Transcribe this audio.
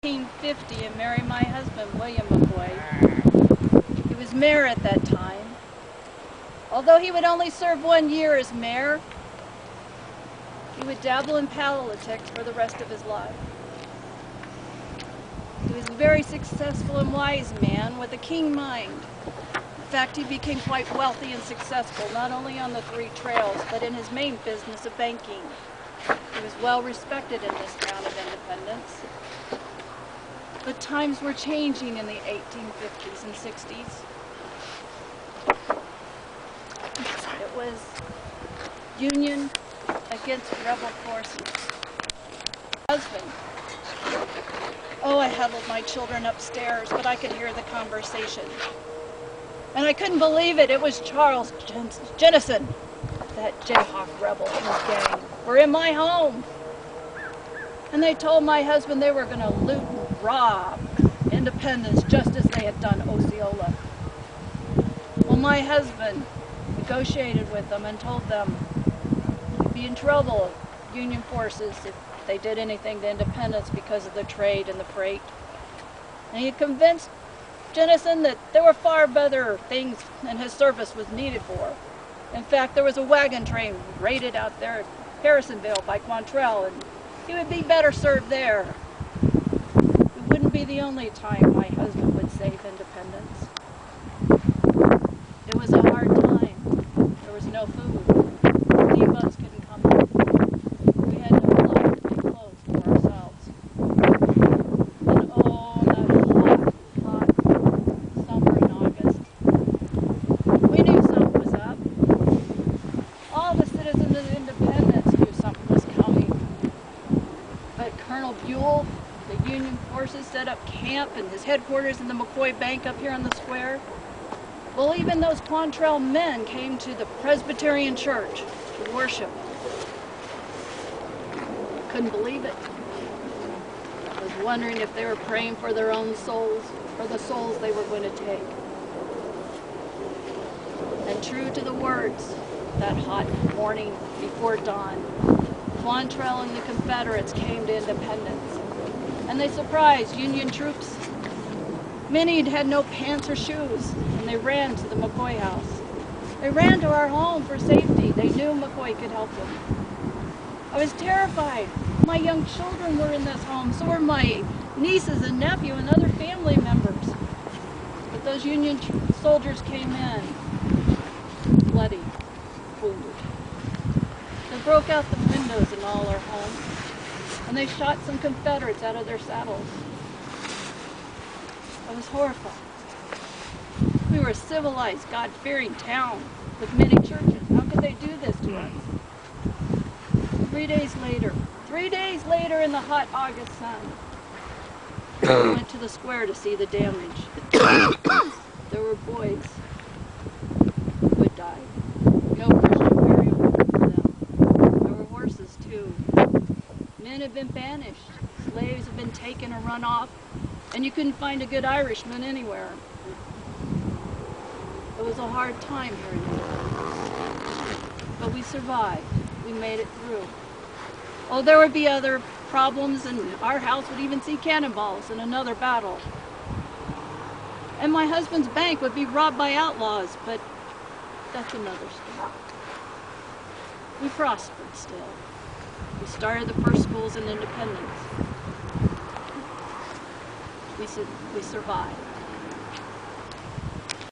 1950 and marry my husband, William McCoy. He was mayor at that time. Although he would only serve 1 year as mayor, he would dabble in politics for the rest of his life. He was a very successful and wise man with a keen mind. In fact, he became quite wealthy and successful, not only on the 3 trails, but in his main business of banking. He was well respected in this town of Independence. But times were changing in the 1850s and 60s. It was Union against rebel forces. Husband. Oh, I huddled my children upstairs, but I could hear the conversation. And I couldn't believe it. It was Charles Jennison, that Jayhawk rebel and his gang, were in my home. And they told my husband they were going to loot and rob Independence just as they had done Osceola. Well, my husband negotiated with them and told them he'd be in trouble with Union forces if they did anything to Independence because of the trade and the freight. And he convinced Jennison that there were far better things than his service was needed for. In fact, there was a wagon train raided out there at Harrisonville by Quantrell, and he would be better served there. It wouldn't be the only time my husband would save Independence. It was a hard time. There was no food. Any of us couldn't come in. We had no clothes for ourselves. And oh, that hot summer in August. We knew something was up. All the citizens of Independence knew something was coming. But Colonel Buell, the Union forces set up camp in his headquarters in the McCoy Bank up here on the square. Well, even those Quantrell men came to the Presbyterian Church to worship. Couldn't believe it. I was wondering if they were praying for their own souls or the souls they were going to take. And true to the words, that hot morning before dawn, Quantrell and the Confederates came to Independence. And they surprised Union troops. Many had no pants or shoes, and they ran to the McCoy house. They ran to our home for safety. They knew McCoy could help them. I was terrified. My young children were in this home, so were my nieces and nephew and other family members. But those Union soldiers came in, bloody, wounded. They broke out the windows in all our homes, and they shot some Confederates out of their saddles. I was horrified. We were a civilized, God-fearing town with many churches. How could they do this to us? 3 days later in the hot August sun, I went to the square to see the damage. There were boys who had died. No Christian burial for them. There were horses too. Men had been banished. Slaves had been taken or run off. And you couldn't find a good Irishman anywhere. It was a hard time here in Independence. But we survived. We made it through. Oh, there would be other problems, and our house would even see cannonballs in another battle. And my husband's bank would be robbed by outlaws, but that's another story. We prospered still. We started the first schools in Independence. We survived.